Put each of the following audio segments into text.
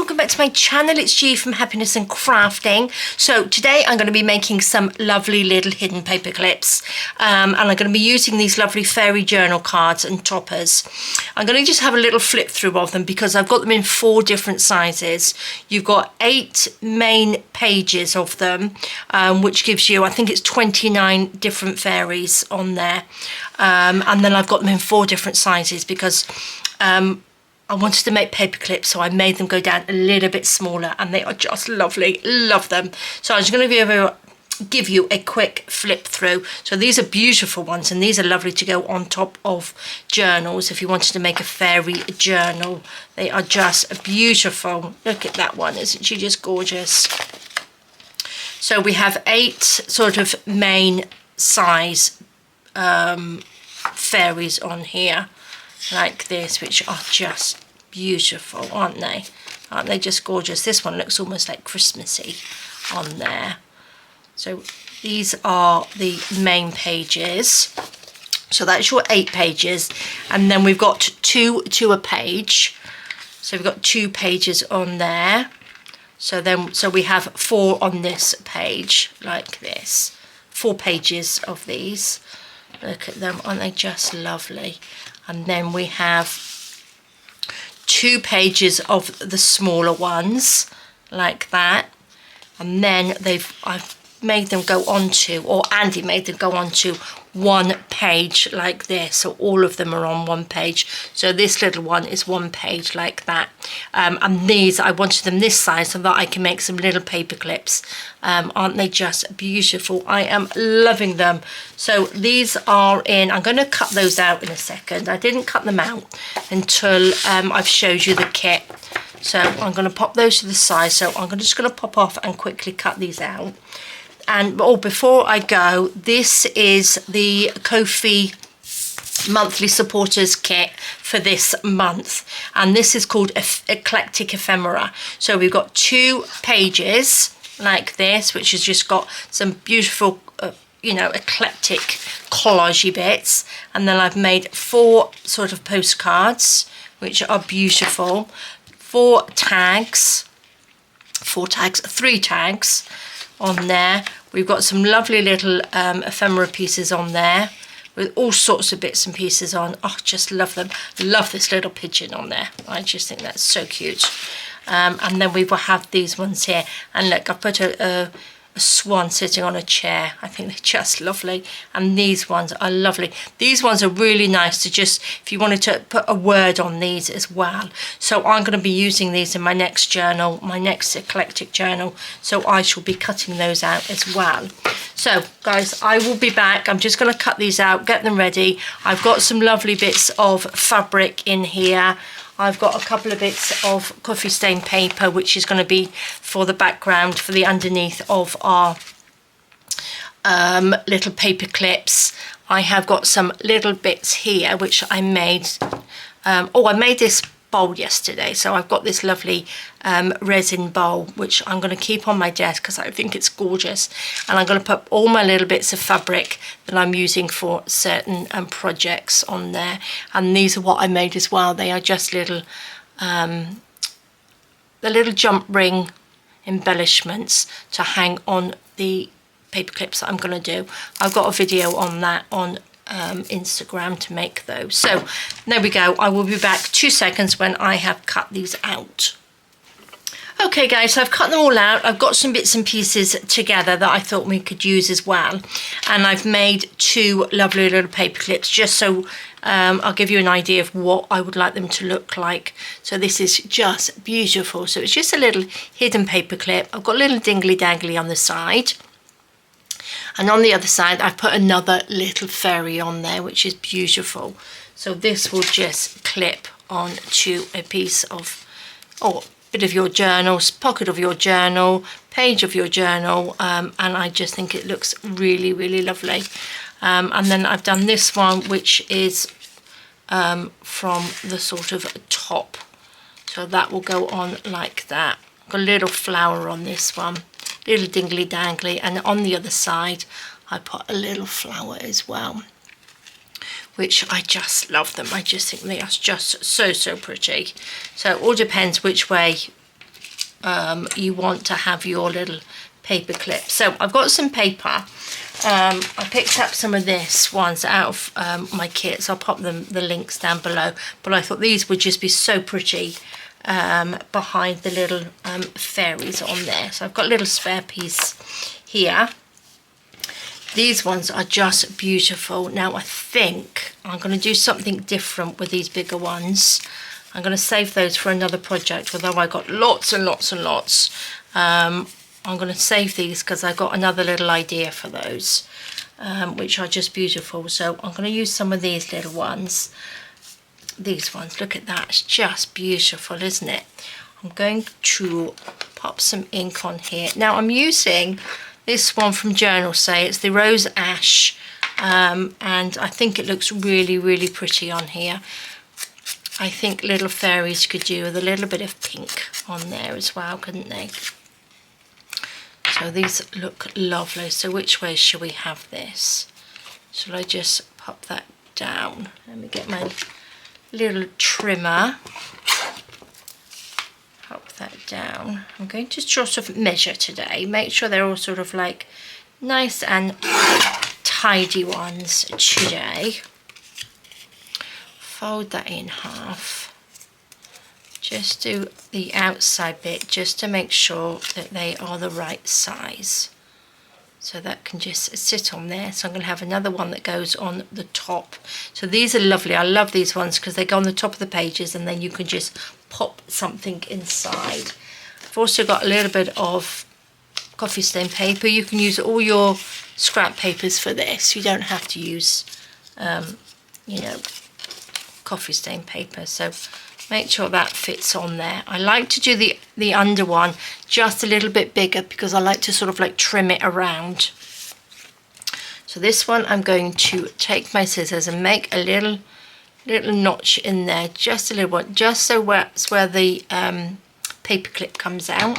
welcome back to my channel. It's G from Happiness and Crafting. So today I'm going to be making some lovely little hidden paper clips, and I'm going to be using these lovely fairy journal cards and toppers. I'm going to just have a little flip through of them because I've got them in 4 different sizes. You've got 8 main pages of them, which gives you, I think it's 29 different fairies on there, and then I've got them in 4 different sizes because I wanted to make paper clips, so I made them go down a little bit smaller, and they are just lovely. Love them. So I'm just going to give you a quick flip through. So these are beautiful ones, and these are lovely to go on top of journals if you wanted to make a fairy journal. They are just beautiful. Look at that one. Isn't she just gorgeous? So we have 8 sort of main size fairies on here, like this, which are just beautiful, aren't they? Aren't they just gorgeous? This one looks almost like Christmassy on there. So these are the main pages. So that's your 8 pages, and then we've got 2 a page. So we've got 2 pages on there. So we have 4 on this page, like this. 4 pages of these. Look at them, aren't they just lovely? And then we have 2 pages of the smaller ones, like that. And then I've made them go onto, or Andy made them go onto 1 page like this. So all of them are on 1 page. So this little one is 1 page like that. And these, I wanted them this size so that I can make some little paper clips. Aren't they just beautiful? I am loving them. So these are in, I'm going to cut those out in a second. I didn't cut them out until I've showed you the kit. So I'm going to pop those to the side. So I'm just going to pop off and quickly cut these out. And before I go, this is the Ko-fi monthly supporters kit for this month, and this is called Eclectic Ephemera. So we've got 2 pages like this, which has just got some beautiful eclectic collagey bits, and then I've made 4 sort of postcards which are beautiful, 3 tags on there. We've got some lovely little ephemera pieces on there with all sorts of bits and pieces on. Oh, just love them. Love this little pigeon on there. I just think that's so cute. And then we will have these ones here. And look, I've put a swan sitting on a chair. I think they're just lovely. And these ones are lovely. These ones are really nice to just, if you wanted to put a word on these as well. So I'm going to be using these in my next journal, my next eclectic journal. So I shall be cutting those out as well. So guys, I will be back. I'm just going to cut these out, get them ready. I've got some lovely bits of fabric in here. I've got a couple of bits of coffee stain paper, which is going to be for the background, for the underneath of our little paper clips. I have got some little bits here, which I made. I made this bowl yesterday. So I've got this lovely resin bowl, which I'm going to keep on my desk because I think it's gorgeous. And I'm going to put all my little bits of fabric that I'm using for certain projects on there. And these are what I made as well. They are just little, the little jump ring embellishments to hang on the paper clips that I'm going to do. I've got a video on that on Instagram to make those. So there we go. I will be back 2 seconds when I have cut these out. Okay guys, so I've cut them all out. I've got some bits and pieces together that I thought we could use as well, and I've made 2 lovely little paper clips just so I'll give you an idea of what I would like them to look like. So this is just beautiful. So it's just a little hidden paper clip. I've got a little dingly dangly on the side. And on the other side, I've put another little fairy on there, which is beautiful. So this will just clip on to a piece of, bit of your journal, pocket of your journal, page of your journal. And I just think it looks really, really lovely. And then I've done this one, which is from the sort of top. So that will go on like that. Got a little flower on this one. Little dingly dangly, and on the other side I put a little flower as well, which I just love them. I just think they are just so pretty. So it all depends which way you want to have your little paper clip. So I've got some paper. I picked up some of this ones out of my kits. I'll pop the links down below, but I thought these would just be so pretty behind the little fairies on there. So I've got a little spare piece here. These ones are just beautiful. Now I think I'm going to do something different with these bigger ones. I'm going to save those for another project, although I got lots and lots and lots. I'm going to save these because I got another little idea for those, which are just beautiful. So I'm going to use some of these little ones. These ones, look at that, it's just beautiful, isn't it? I'm going to pop some ink on here. Now I'm using this one from Journal Say. It's the Rose Ash, and I think it looks really, really pretty on here. I think little fairies could do with a little bit of pink on there as well, couldn't they? So these look lovely. So which way shall we have this? Shall I just pop that down? Let me get my little trimmer. Pop that down. I'm going to sort of measure today. Make sure they're all sort of like nice and tidy ones today. Fold that in half. Just do the outside bit just to make sure that they are the right size. So that can just sit on there. So I'm going to have another one that goes on the top. So these are lovely. I love these ones because they go on the top of the pages and then you can just pop something inside. I've also got a little bit of coffee stain paper. You can use all your scrap papers for this. You don't have to use, you know, coffee stain paper. So make sure that fits on there. I like to do the under one just a little bit bigger because I like to sort of like trim it around. So this one I'm going to take my scissors and make a little notch in there, just a little one, just so that's where the paper clip comes out.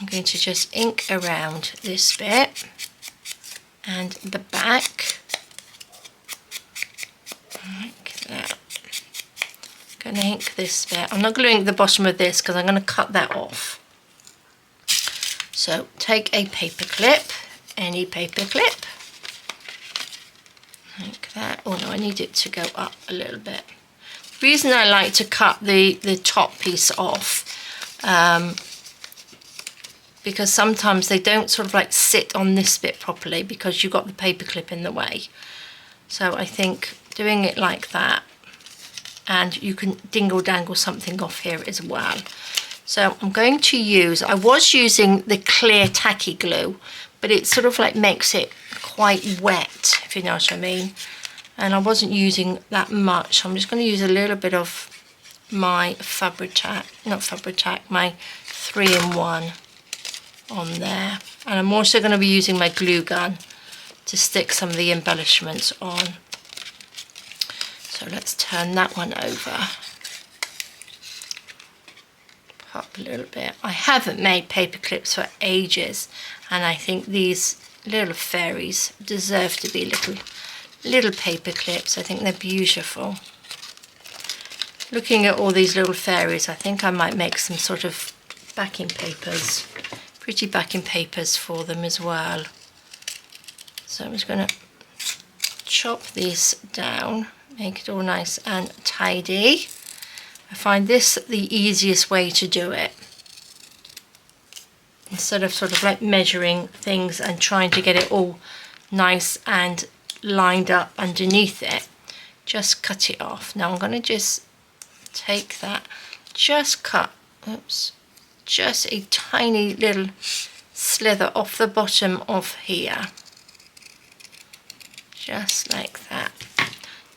I'm going to just ink around this bit and the back like that. I'm going to ink this bit. I'm not going to ink the bottom of this because I'm going to cut that off. So take a paper clip, any paper clip, like that. Oh no, I need it to go up a little bit. The reason I like to cut the top piece off, because sometimes they don't sort of like sit on this bit properly because you've got the paper clip in the way. So I think doing it like that, and you can dingle dangle something off here as well. So I'm going to use, I was using the clear tacky glue, but it sort of like makes it quite wet, if you know what I mean. And I wasn't using that much. So I'm just going to use a little bit of my Fabri-Tac, not Fabri-Tac, my 3-in-1 on there. And I'm also going to be using my glue gun to stick some of the embellishments on. So let's turn that one over. Pop a little bit. I haven't made paper clips for ages, and I think these little fairies deserve to be little paper clips. I think they're beautiful. Looking at all these little fairies, I think I might make some sort of backing papers, pretty backing papers for them as well. So I'm just going to chop these down, make it all nice and tidy. I find this the easiest way to do it. Instead of sort of like measuring things and trying to get it all nice and lined up underneath it, just cut it off. Now I'm going to just take that, just cut, oops, just a tiny little slither off the bottom of here. Just like that.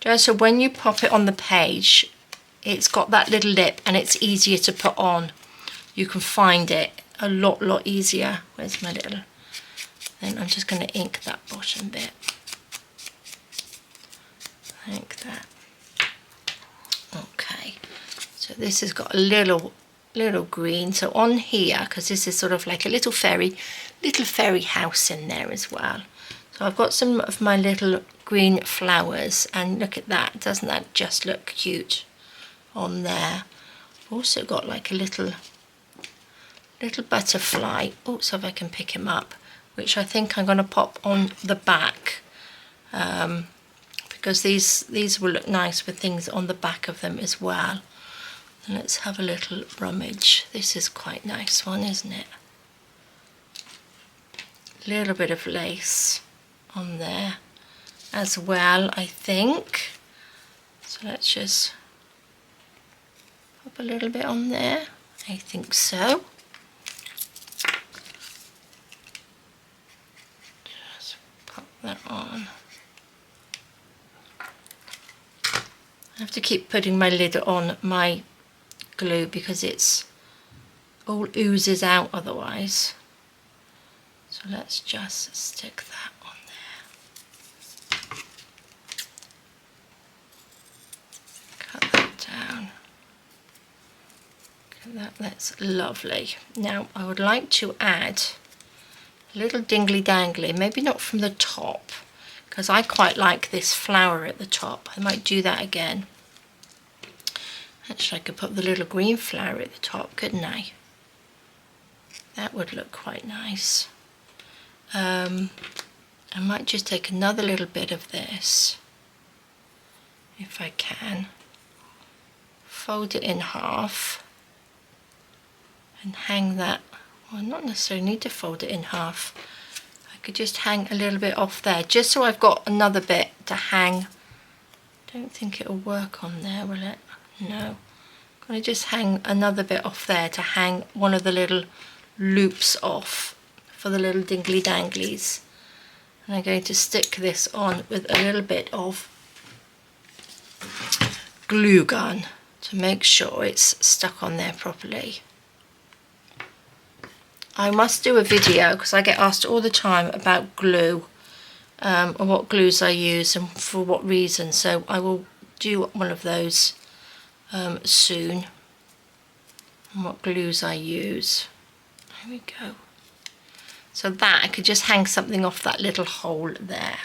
Just so when you pop it on the page, it's got that little lip and it's easier to put on. You can find it a lot easier. Where's my little, then I'm just going to ink that bottom bit like that. Okay, so this has got a little green. So on here, because this is sort of like a little fairy house in there as well. So I've got some of my little green flowers, and look at that, doesn't that just look cute on there? I've also got like a little little butterfly. Oh, so if I can pick him up, which I think I'm going to pop on the back, because these will look nice with things on the back of them as well. And let's have a little rummage. This is quite a nice one, isn't it? A little bit of lace on there as well, I think. So let's just pop a little bit on there. I think so. Just pop that on. I have to keep putting my lid on my glue because it's all oozes out otherwise. So let's just stick that on there. Cut that down. That's lovely. Now I would like to add a little dingly dangly, maybe not from the top, because I quite like this flower at the top. I might do that again. Actually, I could put the little green flower at the top, couldn't I? That would look quite nice. I might just take another little bit of this, if I can. Fold it in half and hang that. Well, not necessarily need to fold it in half. I could just hang a little bit off there, just so I've got another bit to hang. Don't think it'll work on there, will it? No. I'm going to just hang another bit off there to hang one of the little loops off for the little dingly danglies. And I'm going to stick this on with a little bit of glue gun to make sure it's stuck on there properly. I must do a video because I get asked all the time about glue, and what glues I use and for what reason, so I will do one of those soon, and what glues I use. There we go. So that I could just hang something off that little hole there.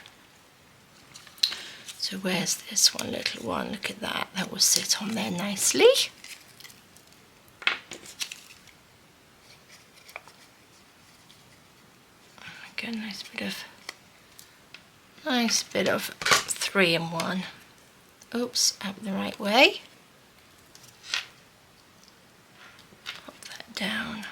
So where's this one little one? Look at that. That will sit on there nicely. Okay, nice bit of 3-in-1. Oops, out the right way. Pop that down.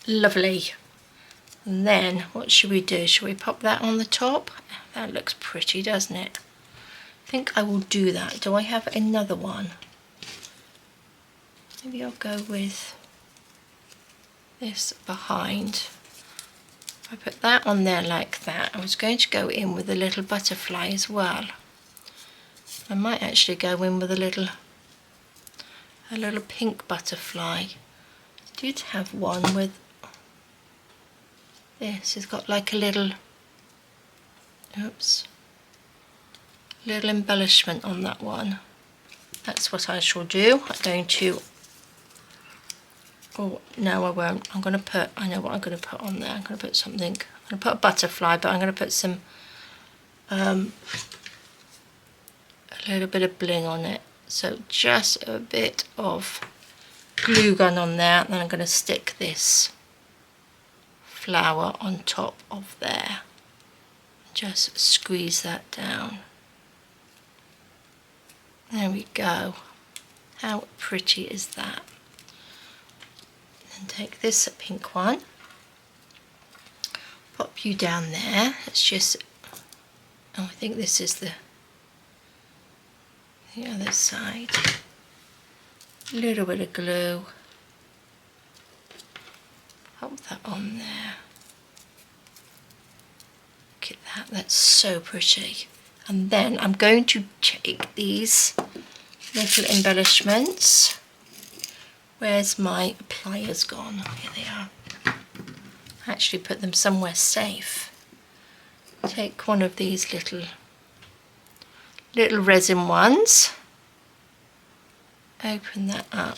Lovely. And then what should we do? Should we pop that on the top? That looks pretty, doesn't it? I think I will do that. Do I have another one? Maybe I'll go with this behind. If I put that on there like that, I was going to go in with a little butterfly as well. I might actually go in with a little pink butterfly. I did have one with this. It's got like a little, oops, little embellishment on that one. That's what I shall do. I'm going to, oh no I won't, I'm going to put, I know what I'm going to put on there. I'm going to put something, I'm going to put a butterfly, but I'm going to put some, a little bit of bling on it. So just a bit of glue gun on there, and then I'm going to stick this flower on top of there. Just squeeze that down. There we go. How pretty is that? And take this pink one, pop you down there. Let's just, oh, I think this is the other side. A little bit of glue. Pop that on there. Look at that, that's so pretty. And then I'm going to take these little embellishments. Where's my pliers gone? Here they are. I actually put them somewhere safe. Take one of these little resin ones. Open that up.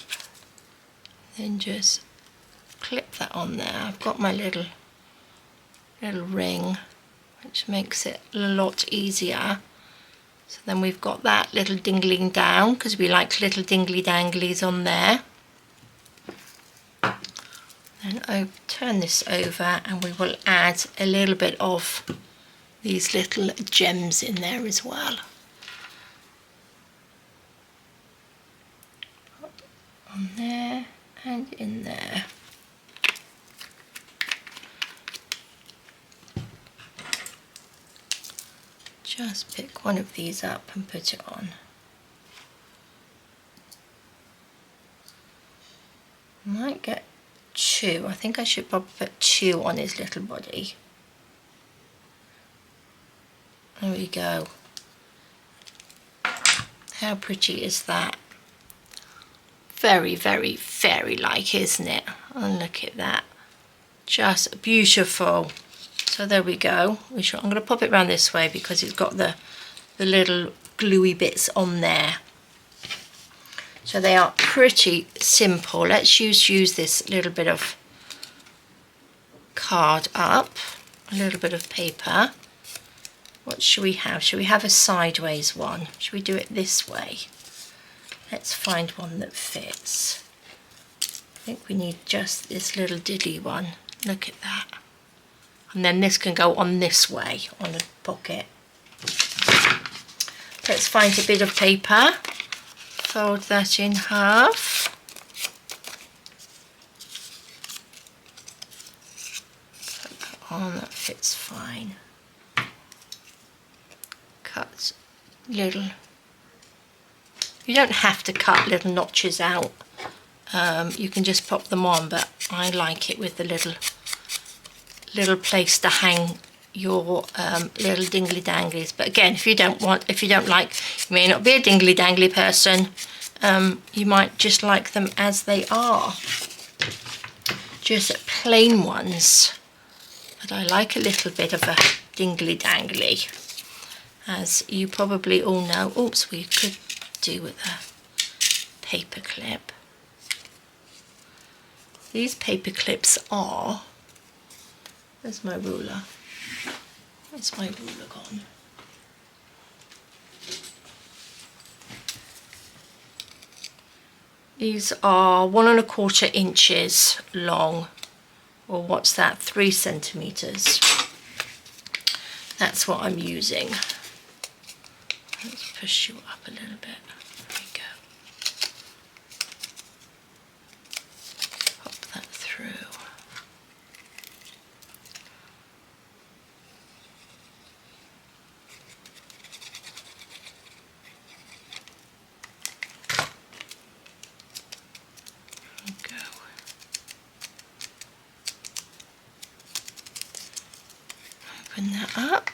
Then just clip that on there. I've got my little ring, which makes it a lot easier So then we've got that little dingling down because we like little dingly danglies on there. Then I'll turn this over and we will add a little bit of these little gems in there as well. On there and in there. Just pick one of these up and put it on. Might get two. I think I should probably put two on his little body. There we go. How pretty is that? Very, very fairy-like, isn't it? And look at that. Just beautiful. So there we go. I'm going to pop it around this way because it's got the little gluey bits on there. So they are pretty simple. Let's use this little bit of card up, a little bit of paper. What should we have? Should we have a sideways one? Should we do it this way? Let's find one that fits. I think we need just this little diddly one. Look at that. And then this can go on this way, on the pocket. Let's find a bit of paper. Fold that in half. Put that on, that fits fine. Cut little. You don't have to cut little notches out. You can just pop them on, but I like it with the little place to hang your little dingly danglies. But again, if you don't like, you may not be a dingly dangly person. You might just like them as they are, just plain ones. But I like a little bit of a dingly dangly, as you probably all know. Oops, we could do with a paper clip. These paper clips are, where's my ruler? Where's my ruler gone? These are 1 1/4 inches long, or what's that, 3 centimeters. That's what I'm using. Let's push you up a little bit. There we go. Pop that through. Open that up.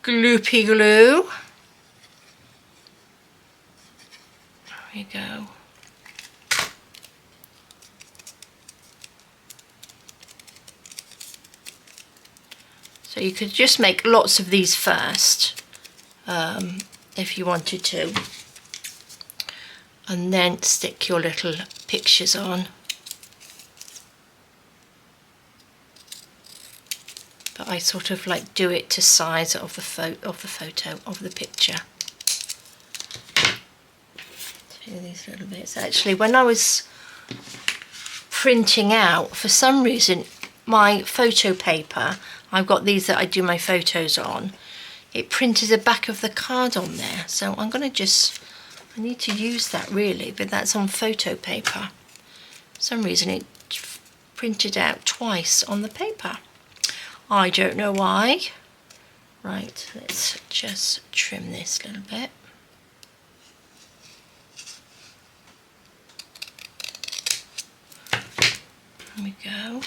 Gloopy glue. There we go. So you could just make lots of these first, if you wanted to, and then stick your little pictures on. But I sort of like do it to size of the photo of the picture. Do these little bits. Actually, when I was printing out, for some reason, my photo paper, I've got these that I do my photos on, it printed the back of the card on there. So I'm going to I need to use that really, but that's on photo paper. For some reason it printed out twice on the paper. I don't know why. Right, let's just trim this a little bit. There we go.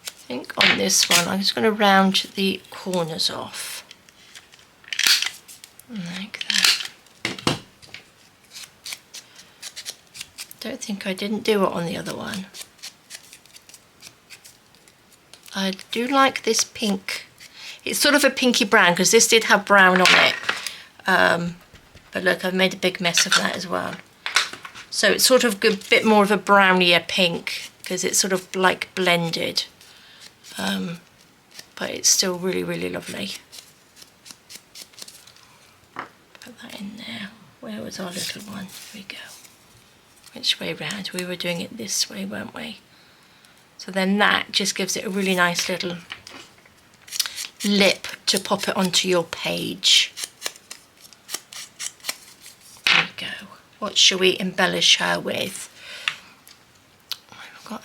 I think on this one I'm just going to round the corners off. Like that. Don't think I didn't do it on the other one. I do like this pink. It's sort of a pinky brown because this did have brown on it. But look, I've made a big mess of that as well. So it's sort of a bit more of a brownier pink because it's sort of like blended. but it's still really, really lovely. Put that in there. Where was our little one? Here we go. Which way round? We were doing it this way, weren't we? So then that just gives it a really nice little lip to pop it onto your page. There we go. What shall we embellish her with?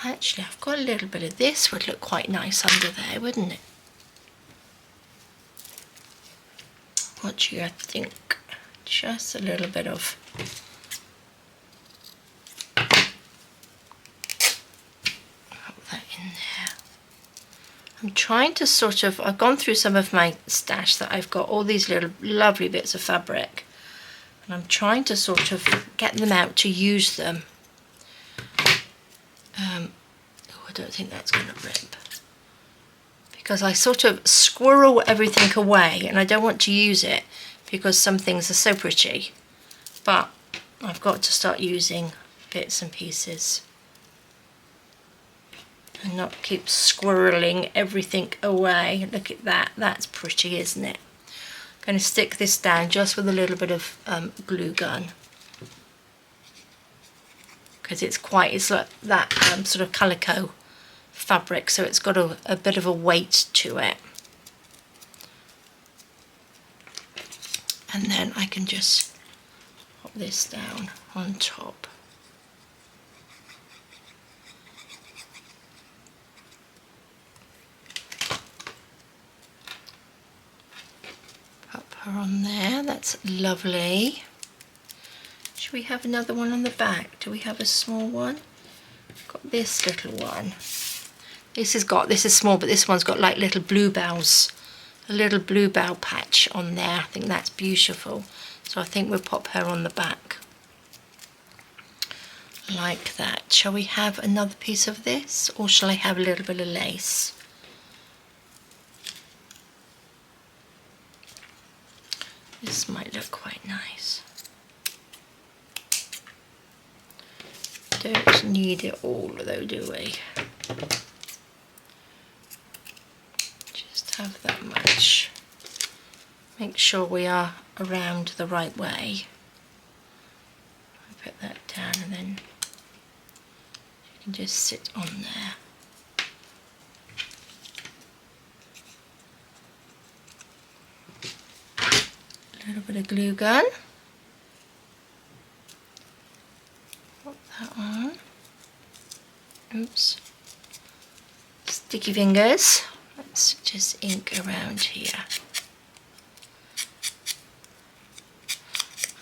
I've got a little bit of this, would look quite nice under there, wouldn't it? What do you think? Just a little bit of put that in there. I'm trying to sort of, I've gone through some of my stash that I've got all these little lovely bits of fabric, and I'm trying to sort of get them out to use them. I don't think that's going to rip, because I sort of squirrel everything away and I don't want to use it because some things are so pretty, but I've got to start using bits and pieces and not keep squirreling everything away. Look at that, that's pretty, isn't it? I'm going to stick this down just with a little bit of glue gun, because it's like that sort of calico fabric, so it's got a bit of a weight to it. And then I can just pop this down on top. Pop her on there, that's lovely. Should we have another one on the back? Do we have a small one? Got this little one. This is small, but this one's got like little bluebells, a little bluebell patch on there. I think that's beautiful. So I think we'll pop her on the back like that. Shall we have another piece of this, or shall I have a little bit of lace? This might look quite nice. Don't need it all though, do we? Just have that much. Make sure we are around the right way. Put that down, and then you can just sit on there. A little bit of glue gun. Put that on. Oops. Sticky fingers. Let's just ink around here.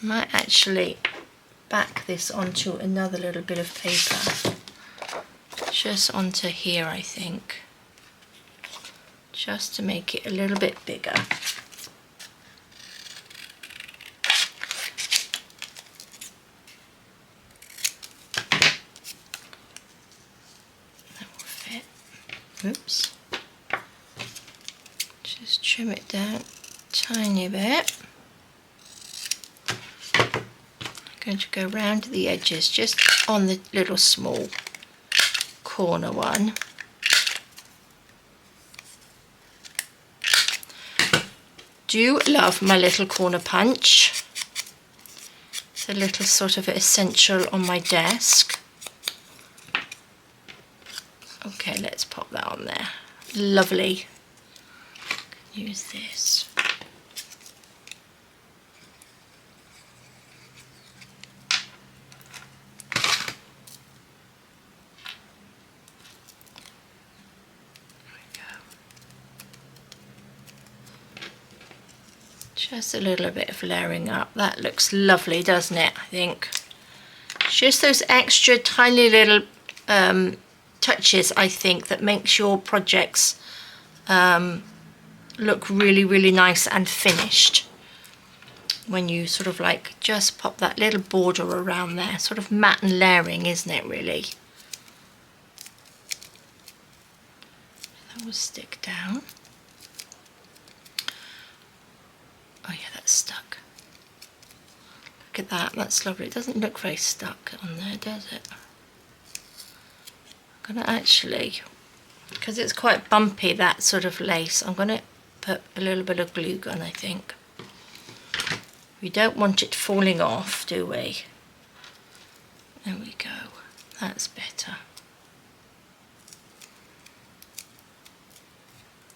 I might actually back this onto another little bit of paper. Just onto here, I think. Just to make it a little bit bigger. That will fit. Oops. Just trim it down a tiny bit. I'm going to go round the edges, just on the little small corner one. Do love my little corner punch. It's a little sort of essential on my desk. Okay, let's pop that on there. Lovely. Use this. Just a little bit of layering up. That looks lovely, doesn't it? I think. Just those extra tiny little touches, I think, that makes your projects look really, really nice and finished. When you sort of like just pop that little border around there. Sort of matte and layering, isn't it, really? That will stick down. Oh yeah, that's stuck. Look at that, that's lovely. It doesn't look very stuck on there, does it? I'm going to actually because it's quite bumpy, that sort of lace, I'm going to put a little bit of glue gun, I think. We don't want it falling off, do we? There we go, that's better.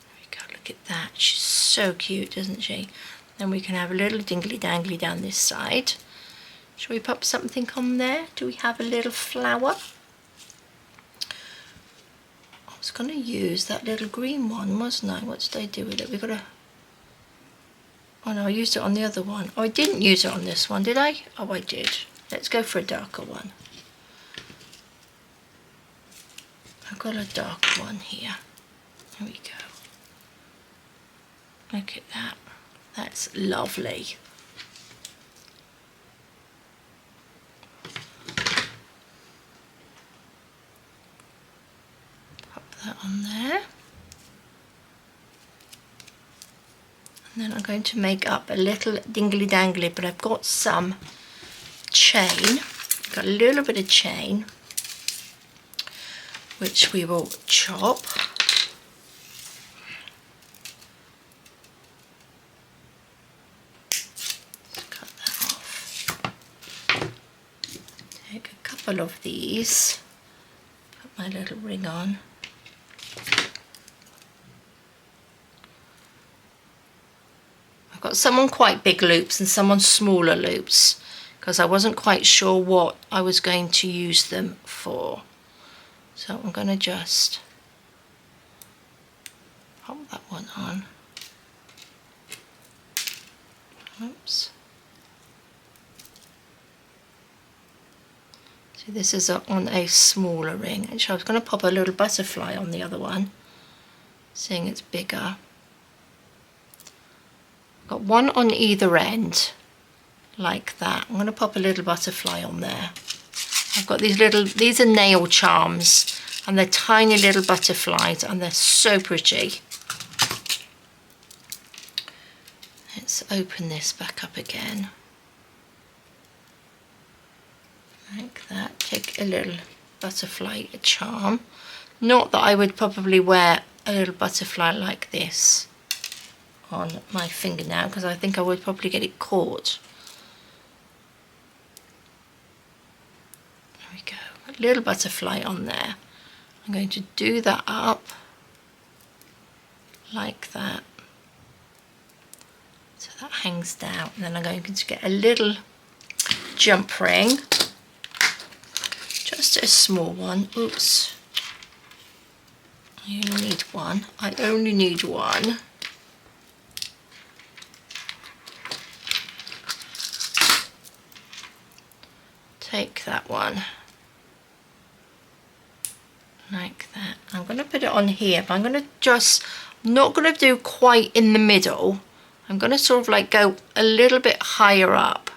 There we go, look at that, she's so cute, isn't she? Then we can have a little dingly dangly down this side. Shall we pop something on there? Do we have a little flower? I was going to use that little green one, wasn't I? What did I do with it? We've got to... Oh no, I used it on the other one. Oh, I didn't use it on this one, did I? Oh, I did. Let's go for a darker one. I've got a darker one here. There we go. Look at that. That's lovely. Pop that on there. And then I'm going to make up a little dingly dangly, but I've got some chain. Got a little bit of chain, which we will chop. Cut that off. Take a couple of these. Put my little ring on. I've got some on quite big loops and some on smaller loops because I wasn't quite sure what I was going to use them for. So I'm going to just pop that one on. Oops. So this is on a smaller ring. Actually, I was going to pop a little butterfly on the other one, seeing it's bigger. Got one on either end, like that. I'm going to pop a little butterfly on there. I've got these are nail charms, and they're tiny little butterflies, and they're so pretty. Let's open this back up again. Like that. Take a little butterfly charm. Not that I would probably wear a little butterfly like this on my finger now, because I think I would probably get it caught. There we go, a little butterfly on there. I'm going to do that up like that, so that hangs down, and then I'm going to get a little jump ring, just a small one. Oops, I only need one. I only need one. Take that one, like that. I'm going to put it on here, but I'm going to just, not going to do quite in the middle. I'm going to sort of like go a little bit higher up,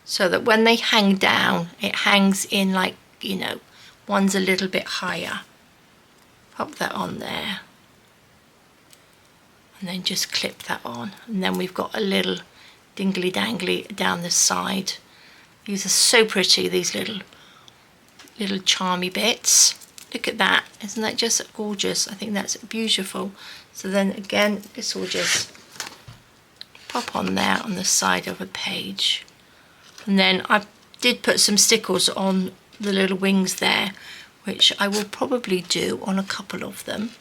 so that when they hang down, it hangs in like, you know, one's a little bit higher. Pop that on there, and then just clip that on, and then we've got a little dingly dangly down the side. These are so pretty, these little charmy bits. Look at that, isn't that just gorgeous? I think that's beautiful. So then again, this will just pop on there on the side of a page. And then I did put some stickles on the little wings there, which I will probably do on a couple of them.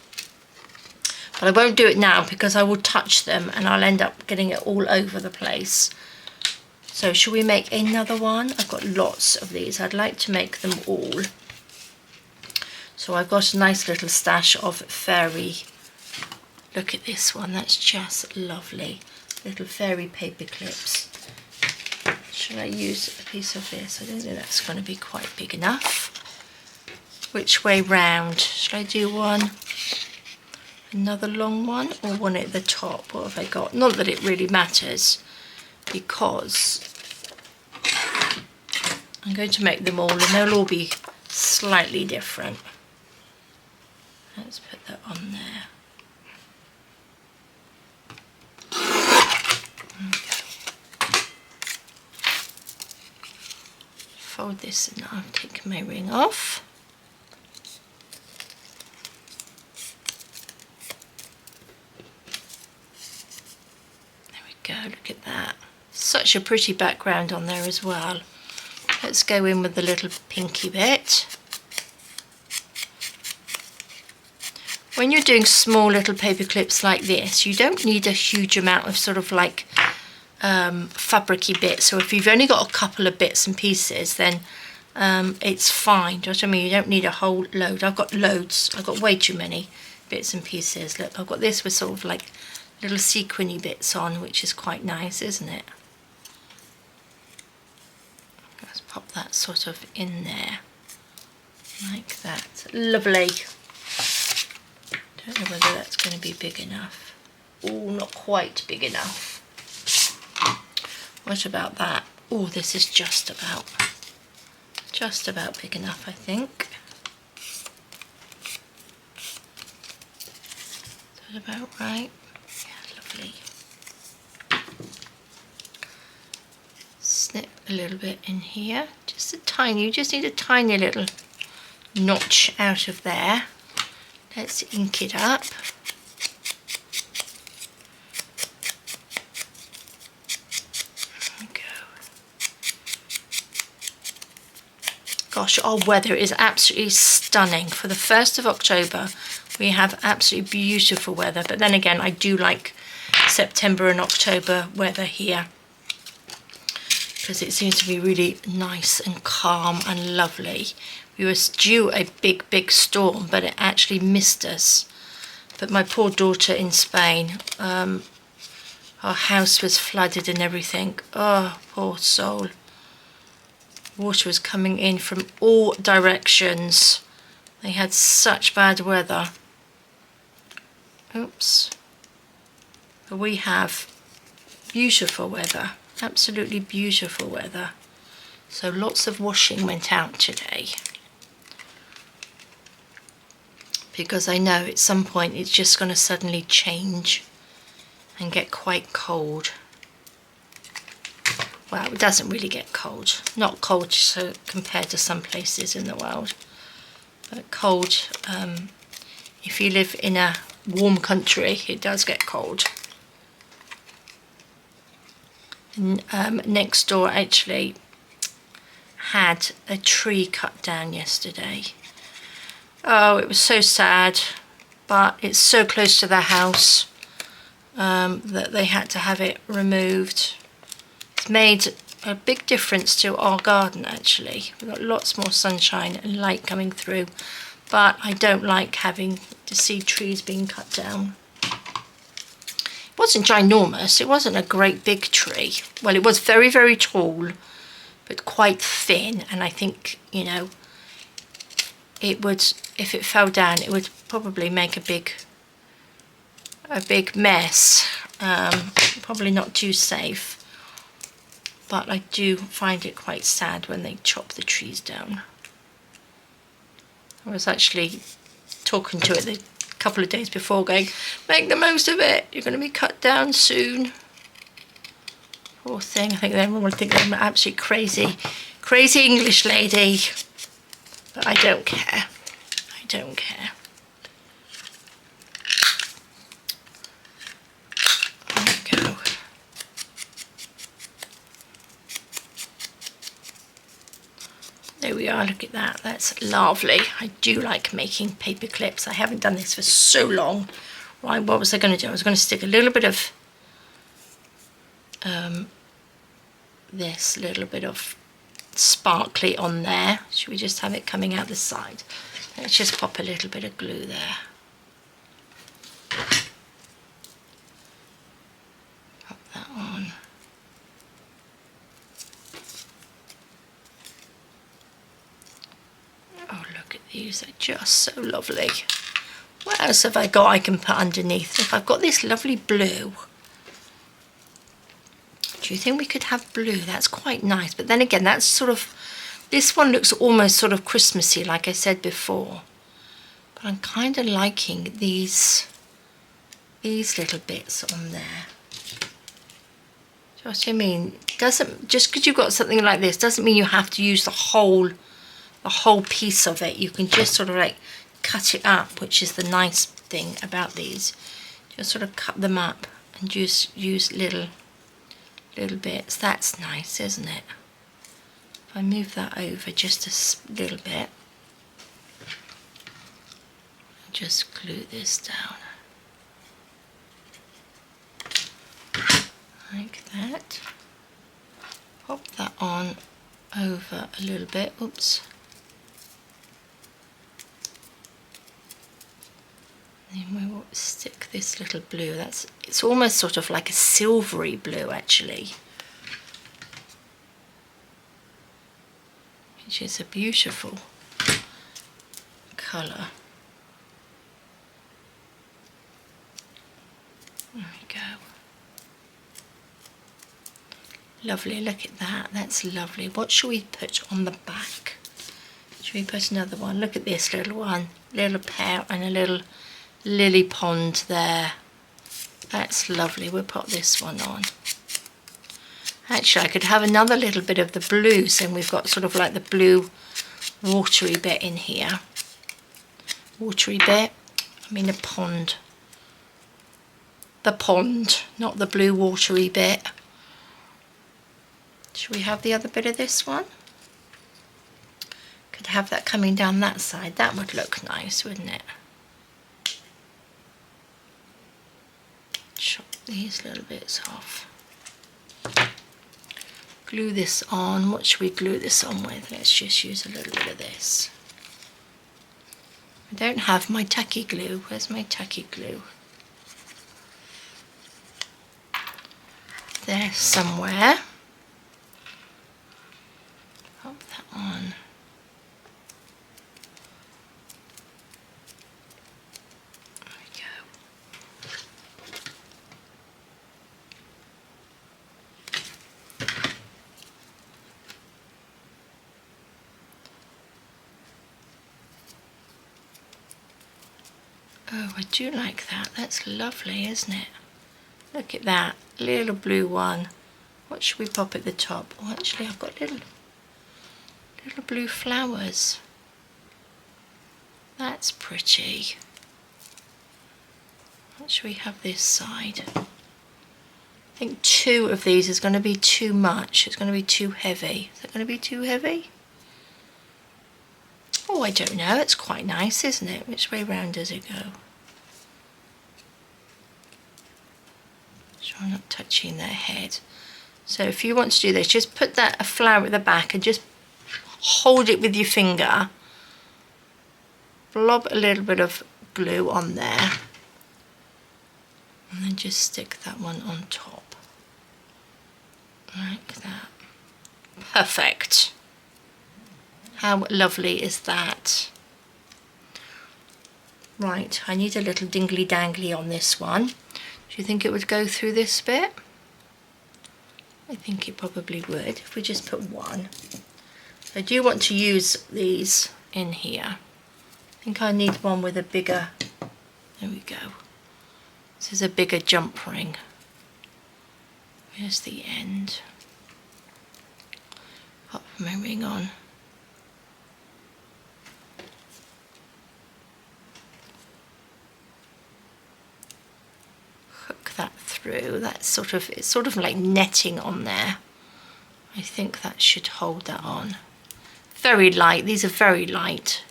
But I won't do it now because I will touch them and I'll end up getting it all over the place. So shall we make another one? I've got lots of these. I'd like to make them all. So I've got a nice little stash of fairy. Look at this one. That's just lovely. Little fairy paper clips. Should I use a piece of this? I don't think that's going to be quite big enough. Which way round? Should I do one? Another long one, or one at the top? What have I got? Not that it really matters, because I'm going to make them all and they'll all be slightly different. Let's put that on there. Okay. Fold this and I'll take my ring off. such a pretty background on there as well. Let's go in with the little pinky bit. When you're doing small little paper clips like this, you don't need a huge amount of sort of like fabric-y bits. So if you've only got a couple of bits and pieces, then it's fine. Do you know what I mean? You don't need a whole load. I've got loads. I've got way too many bits and pieces. Look, I've got this with sort of like little sequiny bits on, which is quite nice, isn't it? Let's pop that sort of in there, like that. Lovely. Don't know whether that's going to be big enough. Oh, not quite big enough. What about that? Oh, this is just about big enough, I think. Is that about right? Yeah, lovely. Snip a little bit in here, just a tiny. You just need a tiny little notch out of there. Let's ink it up. There we go. Gosh, our weather is absolutely stunning. For the 1st of October, we have absolutely beautiful weather. But then again, I do like September and October weather here, because it seems to be really nice and calm and lovely. We were due a big storm, but it actually missed us. But my poor daughter in Spain, our house was flooded and everything. Oh, poor soul. Water was coming in from all directions. They had such bad weather. Oops. But we have beautiful weather, absolutely beautiful weather. So lots of washing went out today, because I know at some point it's just going to suddenly change and get quite cold. Well, it doesn't really get cold. Not cold so compared to some places in the world, but cold. If you live in a warm country, it does get cold. And, next door actually had a tree cut down yesterday. Oh, it was so sad, but it's so close to their house that they had to have it removed. It's made a big difference to our garden actually. We've got lots more sunshine and light coming through, but I don't like having to see trees being cut down. It wasn't ginormous, it wasn't a great big tree. Well, it was very, very tall, but quite thin, and I think, you know, it would, if it fell down, it would probably make a big mess. Probably not too safe, but I do find it quite sad when they chop the trees down. I was actually talking to it a couple of days before, going, make the most of it, you're going to be cut down soon. Poor thing. I think everyone will think I'm an absolutely crazy English lady. But I don't care. I don't care. There we go. There we are, look at that. That's lovely. I do like making paper clips. I haven't done this for so long. Right, what was I going to do? I was going to stick a little bit of this little bit of sparkly on there. Should we just have it coming out the side? Let's just pop a little bit of glue there. Pop that on. Oh, look at these, they're just so lovely. What else have I got I can put underneath? If I've got this lovely blue, do you think we could have blue? That's quite nice, but then again, that's sort of, this one looks almost sort of Christmassy, like I said before. But I'm kind of liking these little bits on there. Do you know what I mean? Doesn't, just because you've got something like this doesn't mean you have to use the whole piece of it. You can just sort of like cut it up, which is the nice thing about these. Just sort of cut them up and just use little little bits. That's nice, isn't it? If I move that over just a little bit, just glue this down like that. Pop that on over a little bit. Oops. Then we will stick this little blue. It's almost sort of like a silvery blue actually, which is a beautiful colour. There we go. Lovely, look at that, that's lovely. What shall we put on the back? Should we put another one? Look at this little one, little pear and a little lily pond there. That's lovely. We'll put this one on. Actually, I could have another little bit of the blue, so we've got sort of like the blue watery bit in here. Watery bit, I mean the pond. The pond, not the blue watery bit. Should we have the other bit of this one? Could have that coming down that side. That would look nice, wouldn't it? Chop these little bits off. Glue this on. What should we glue this on with? Let's just use a little bit of this. I don't have my tacky glue. Where's my tacky glue? There somewhere. Pop that on. There we go. Oh, I do like that. That's lovely, isn't it? Look at that little blue one. What should we pop at the top? Oh, actually, I've got little blue flowers. That's pretty. What should we have this side? I think 2 of these is going to be too much. It's going to be too heavy. Is it going to be too heavy? Oh, I don't know. It's quite nice, isn't it? Which way round does it go? So I'm not touching their head. So if you want to do this, just put a flower at the back and just hold it with your finger. Blob a little bit of glue on there. And then just stick that one on top. Like that. Perfect. How lovely is that? Right, I need a little dingly dangly on this one. Do you think it would go through this bit? I think it probably would if we just put one. I do want to use these in here. I think I need one with a bigger, there we go. This is a bigger jump ring. Here's the end. Pop my ring on. Hook that through. That's it's sort of like netting on there. I think that should hold that on. Very light. These are very light.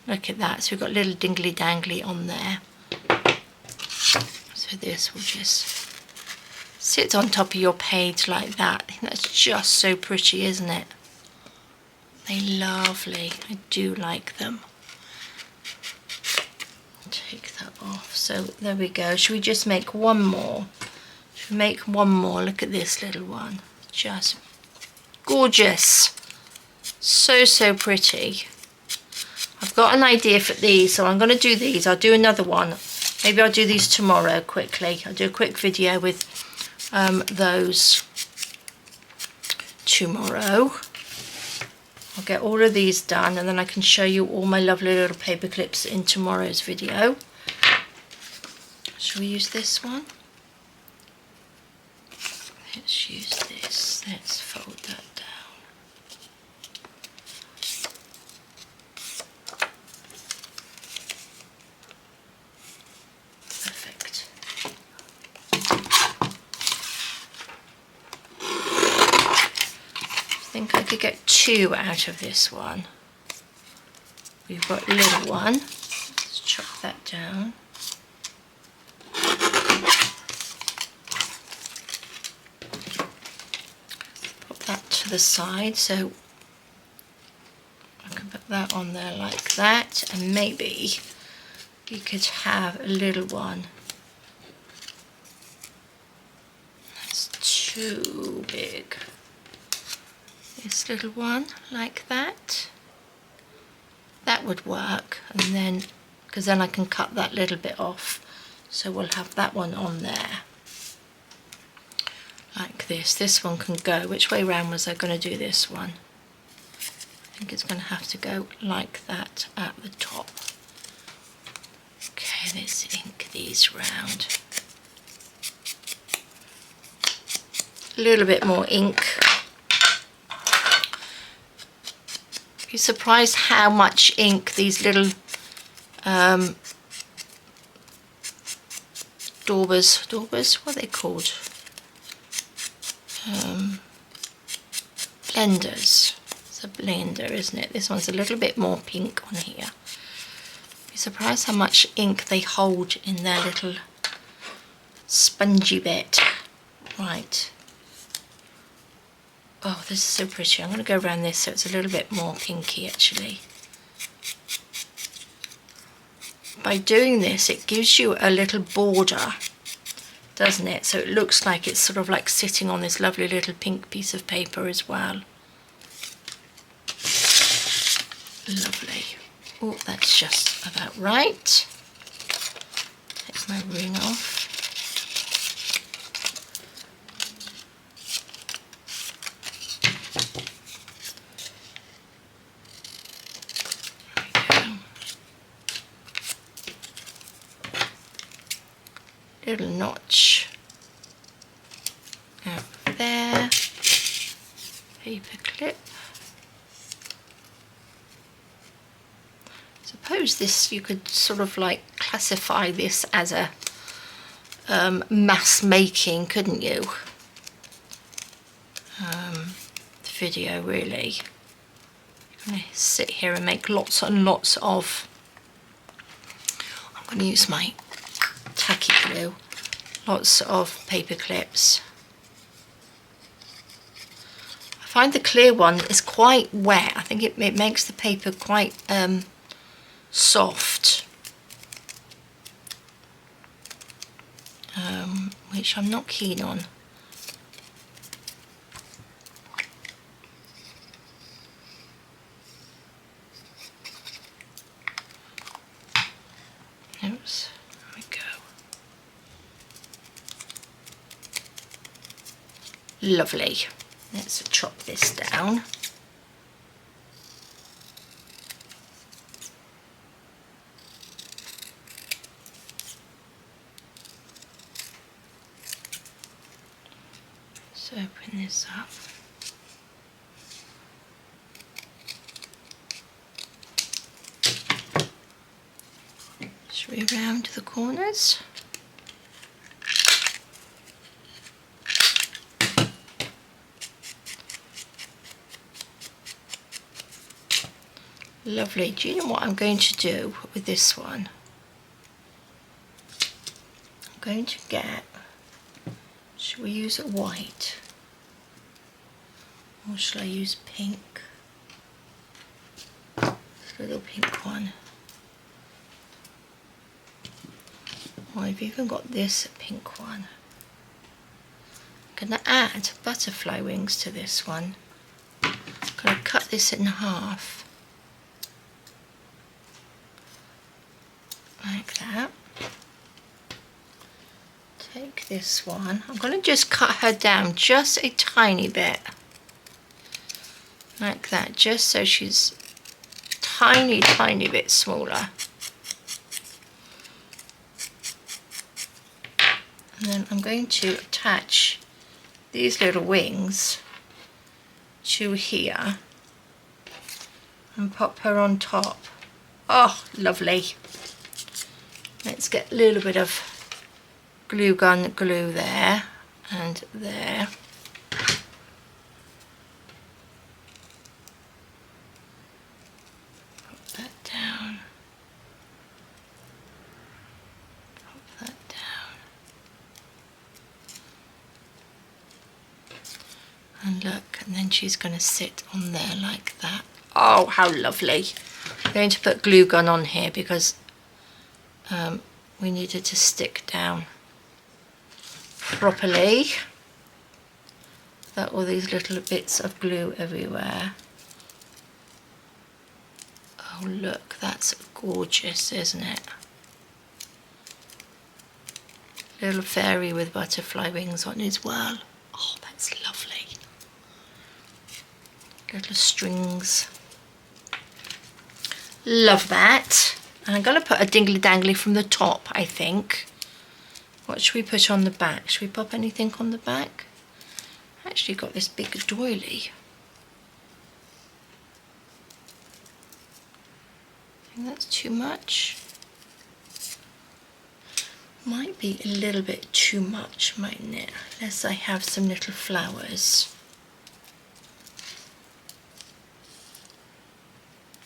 Look at that. So we've got a little dingly dangly on there. So this will just sit on top of your page like that. I think that's just so pretty, isn't it? They're lovely. I do like them. Take that off. So there we go. Should we just make one more? Should we make one more? Look at this little one. Just gorgeous. So, so pretty. I've got an idea for these, so I'm going to do these. I'll do another one. Maybe I'll do these tomorrow quickly. I'll do a quick video with those tomorrow. I'll get all of these done and then I can show you all my lovely little paper clips in tomorrow's video. Shall we use this one? Let's use this. Let's fold that down. Perfect. two out of this one. We've got a little one. Let's chop that down. Put that to the side, so I can put that on there like that, and maybe we could have a little one. That's too big. This little one like that. That would work, and then, because then I can cut that little bit off, so we'll have that one on there like this. This one can go, which way round was I going to do this one? I think it's going to have to go like that at the top. Okay, let's ink these round. A little bit more ink. You're surprised how much ink these little daubers, what are they called? Blenders. It's a blender, isn't it? This one's a little bit more pink on here. You're surprised how much ink they hold in their little spongy bit. Right. Oh, this is so pretty. I'm going to go around this so it's a little bit more pinky actually. By doing this, it gives you a little border, doesn't it? So it looks like it's sort of like sitting on this lovely little pink piece of paper as well. Lovely. Oh, that's just about right. Take my ring off. Little notch out there, paper clip. Suppose this, you could sort of like classify this as a mass making, couldn't you? Video really. I'm going to sit here and make lots and lots of. I'm going to use my tacky glue. Lots of paper clips. I find the clear one is quite wet. I think it makes the paper quite soft, which I'm not keen on. Oops, there we go. Lovely. Let's chop this down. Let's open this up. Should we round the corners? Lovely. Do you know what I'm going to do with this one? I'm going to get, shall we use a white? Or shall I use pink? This little pink one. Oh, I've even got this pink one. I'm going to add butterfly wings to this one. I'm going to cut this in half. Like that. Take this one. I'm going to just cut her down just a tiny bit. Like that, just so she's tiny bit smaller. And then I'm going to attach these little wings to here and pop her on top. Oh, lovely. Let's get a little bit of glue gun glue there and there. And look, and then she's going to sit on there like that. Oh, how lovely. I'm going to put glue gun on here because we need it to stick down properly. That all these little bits of glue everywhere. Oh look, that's gorgeous, isn't it? Little fairy with butterfly wings on as well. Oh, that's lovely. Little strings. Love that. And I'm going to put a dingly dangly from the top, I think. What should we put on the back? Should we pop anything on the back? I actually got this big doily. I think that's too much. Might be a little bit too much, mightn't it? Unless I have some little flowers.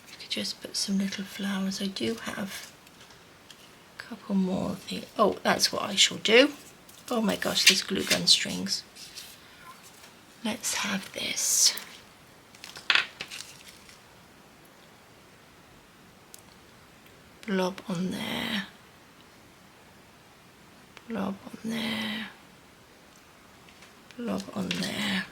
I could just put some little flowers. I do have a couple more of the... Oh, that's what I shall do. Oh my gosh, these glue gun strings. Let's have this. Blob on there. Blob on there. Blob on there.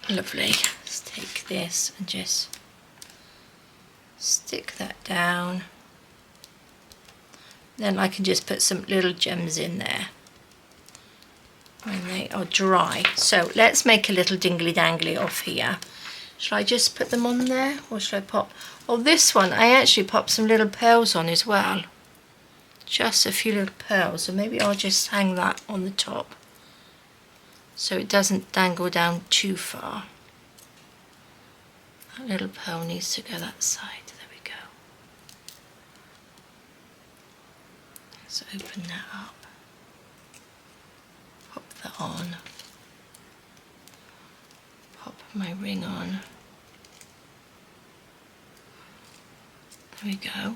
Lovely. Let's take this and just stick that down. Then I can just put some little gems in there when they are dry. So let's make a little dingly dangly off here. Should I just put them on there or should I pop? Oh, this one I actually popped some little pearls on as well. Just a few little pearls. So maybe I'll just hang that on the top so it doesn't dangle down too far. That little pearl needs to go that side. There we go. Let's open that up. Pop that on. Pop my ring on. There we go.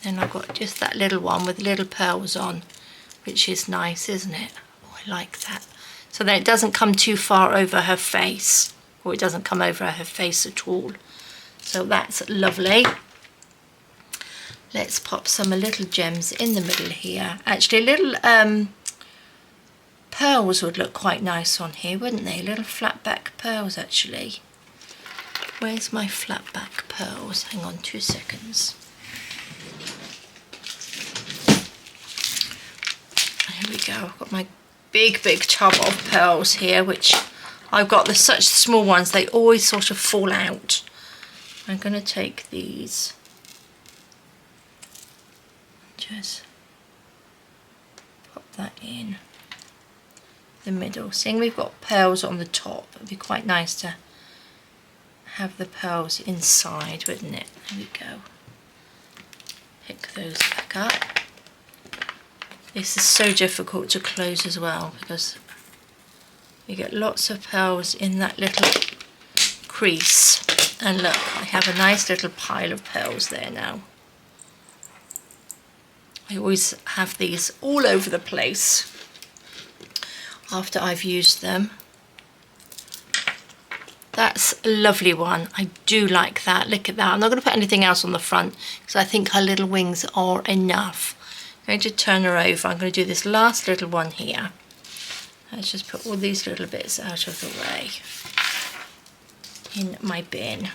Then I've got just that little one with little pearls on, which is nice, isn't it? Oh, I like that. So then it doesn't come too far over her face, or it doesn't come over her face at all. So that's lovely. Let's pop some little gems in the middle here. Actually, little pearls would look quite nice on here, wouldn't they? Little flatback pearls, actually. Where's my flatback pearls? Hang on 2 seconds. Here we go. I've got my big tub of pearls here, which I've got such small ones, they always sort of fall out. I'm going to take these, just pop that in the middle. Seeing we've got pearls on the top, it'd be quite nice to have the pearls inside, wouldn't it? There we go. Pick those back up. This is so difficult to close as well because you get lots of pearls in that little crease. And look, I have a nice little pile of pearls there now. I always have these all over the place after I've used them. That's a lovely one. I do like that. Look at that. I'm not going to put anything else on the front because I think her little wings are enough. I'm going to turn her over. I'm going to do this last little one here. Let's just put all these little bits out of the way in my bin.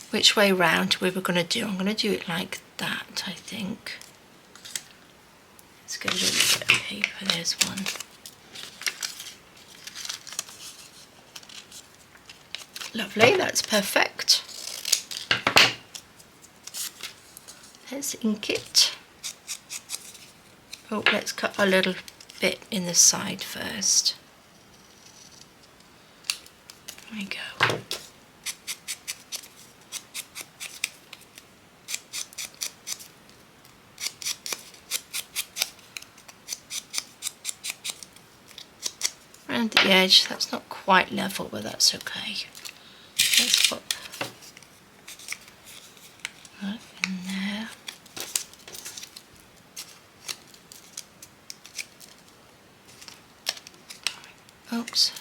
Which way round we were going to do? I'm going to do it like that, I think. Let's get a little bit of paper. There's one. Lovely, that's perfect. Let's ink it. Oh, let's cut a little bit in the side first. There we go. Around the edge, that's not quite level, but that's okay. Let's pop Just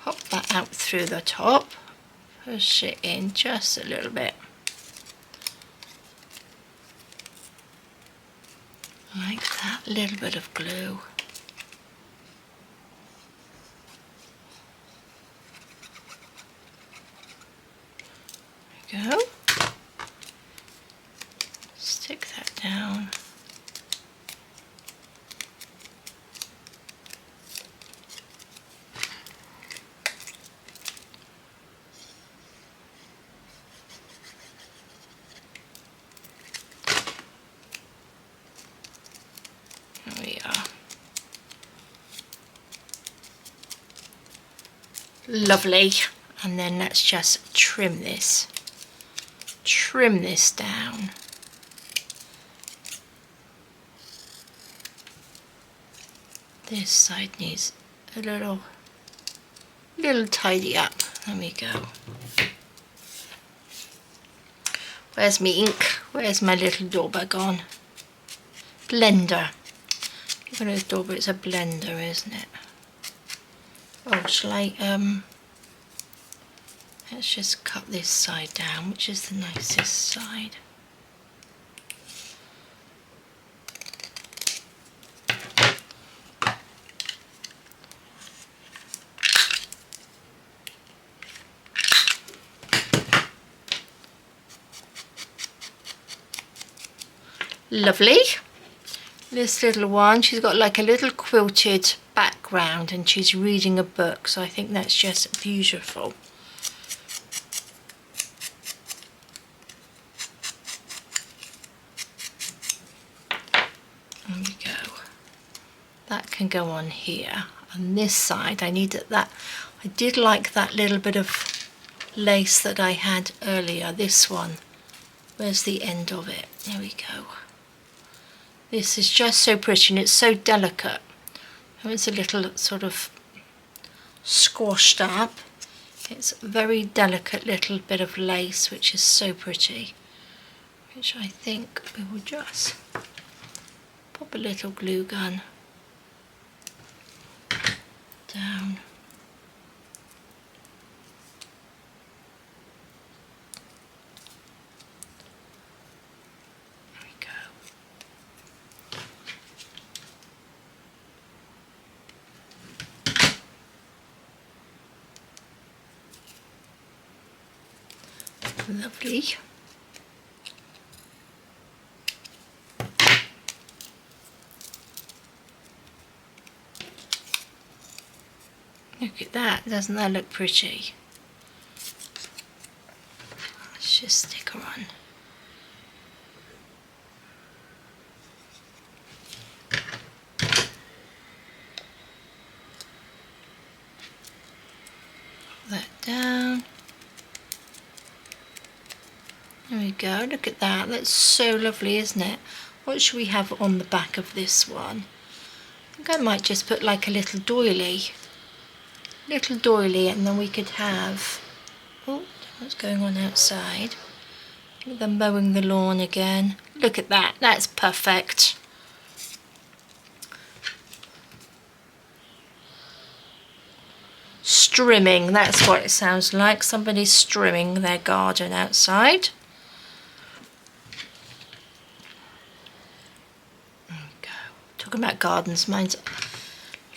pop that out through the top, push it in just a little bit, like that, little bit of glue. There we go. Stick that down. There we are. Lovely. And then let's just trim this down. This side needs a little tidy up. There we go. Where's my ink? Where's my little dauber gone? Blender. Even though it's dauber, it's a blender, isn't it? Oh, shall I, let's just cut this side down, which is the nicest side. Lovely. This little one, she's got like a little quilted background and she's reading a book, so I think that's just beautiful. There we go. That can go on here. On this side, I needed that. I did like that little bit of lace that I had earlier. This one. Where's the end of it? There we go. This is just so pretty and it's so delicate. It's a little sort of squashed up. It's a very delicate little bit of lace, which is so pretty. Which I think we will just pop a little glue gun down. Lovely. Look at that, doesn't that look pretty? Let's just stick her on. Put that down. There we go, look at that, that's so lovely, isn't it? What should we have on the back of this one? I think I might just put like a little doily, and then we could have, oh, what's going on outside? They're mowing the lawn again. Look at that, that's perfect. Strimming, that's what it sounds like. Somebody's strimming their garden outside. Talking about gardens, mine's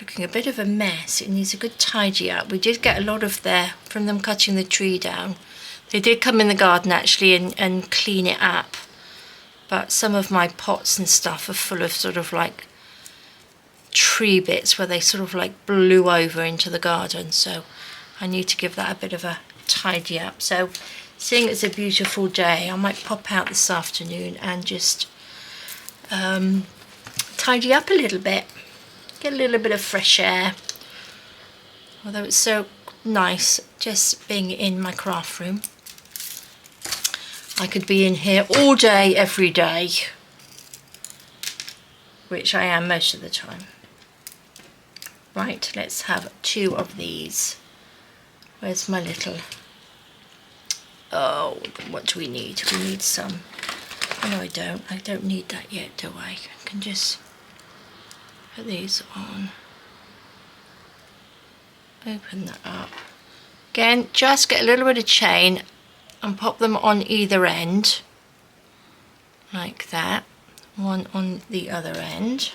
looking a bit of a mess. It needs a good tidy up. We did get a lot of there from them cutting the tree down. They did come in the garden actually and clean it up, but some of my pots and stuff are full of sort of like tree bits where they sort of like blew over into the garden, so I need to give that a bit of a tidy up. So seeing it's a beautiful day, I might pop out this afternoon and just tidy up a little bit, get a little bit of fresh air. Although it's so nice just being in my craft room. I could be in here all day, every day, which I am most of the time. Right, let's have 2 of these. Where's my little, oh, what do we need? We need some, oh, no I don't need that yet, do I? I can just put these on. open that up. Again, just get a little bit of chain and pop them on either end, like that. One on the other end.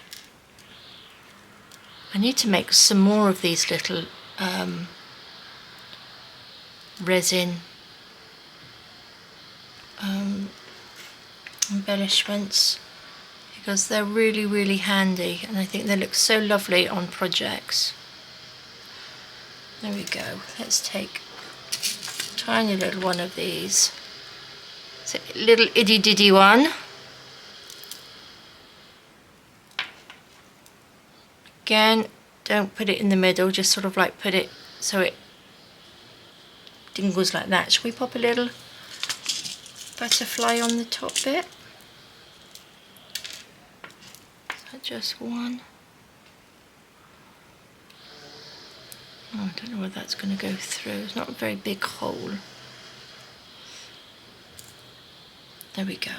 I need to make some more of these little resin embellishments, because they're really, really handy, and I think they look so lovely on projects. There we go. Let's take a tiny little one of these. It's a little itty ditty one. Again, don't put it in the middle, just sort of like put it so it dingles like that. Shall we pop a little butterfly on the top bit? Is that just one? Oh, I don't know whether that's going to go through. It's not a very big hole. There we go.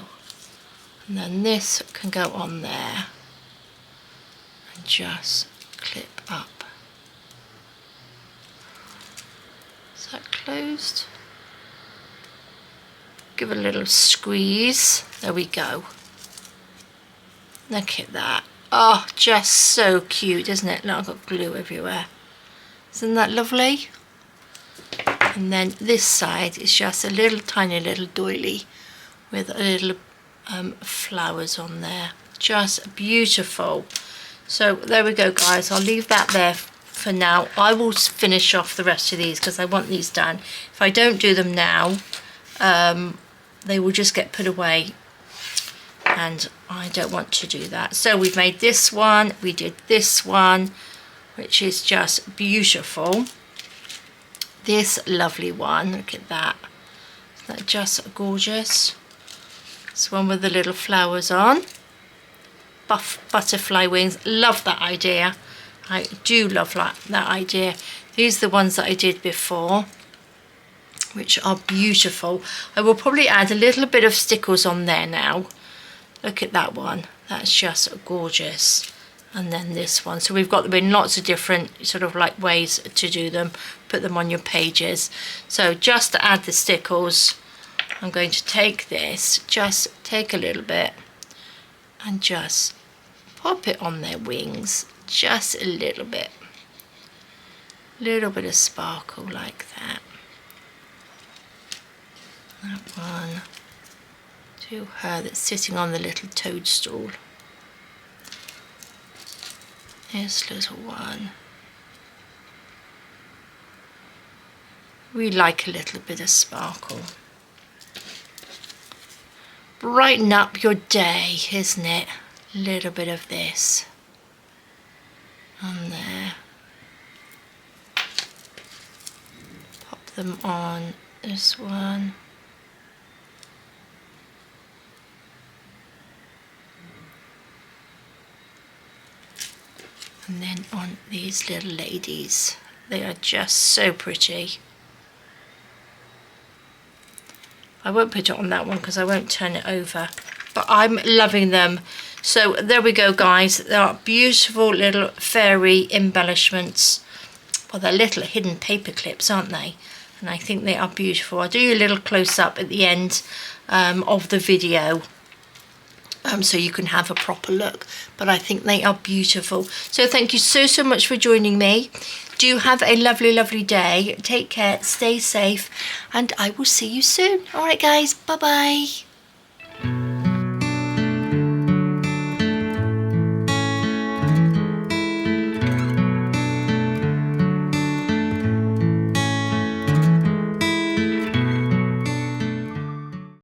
And then this can go on there and just clip up. Is that closed? Give it a little squeeze. There we go. Look at that. Oh, just so cute, isn't it? Look, I've got glue everywhere. Isn't that lovely? And then this side is just a little tiny little doily with a little flowers on there. Just beautiful. So there we go, guys. I'll leave that there for now. I will finish off the rest of these because I want these done. If I don't do them now, they will just get put away, and I don't want to do that. So we've made this one, we did this one, which is just beautiful. This lovely one, look at that. Isn't that just gorgeous? This one with the little flowers on. Buff butterfly wings, love that idea. I do love that idea. These are the ones that I did before, which are beautiful. I will probably add a little bit of stickles on there now. Look at that one, that's just gorgeous. And then this one, so we've got them in lots of different sort of like ways to do them. Put them on your pages. So just to add the stickles, I'm going to take this, just take a little bit and just pop it on their wings, just a little bit of sparkle like that. That one to her that's sitting on the little toadstool. This little one. We like a little bit of sparkle. Brighten up your day, isn't it? A little bit of this on there. Pop them on this one. And then on these little ladies. They are just so pretty. I won't put it on that one because I won't turn it over, but I'm loving them. So there we go, guys. They are beautiful little fairy embellishments. Well, they're little hidden paper clips, aren't they? And I think they are beautiful. I'll do you a little close-up at the end of the video, so you can have a proper look. But I think they are beautiful. So thank you so much for joining me. Do have a lovely, lovely day. Take care, stay safe, and I will see you soon. All right, guys, bye-bye.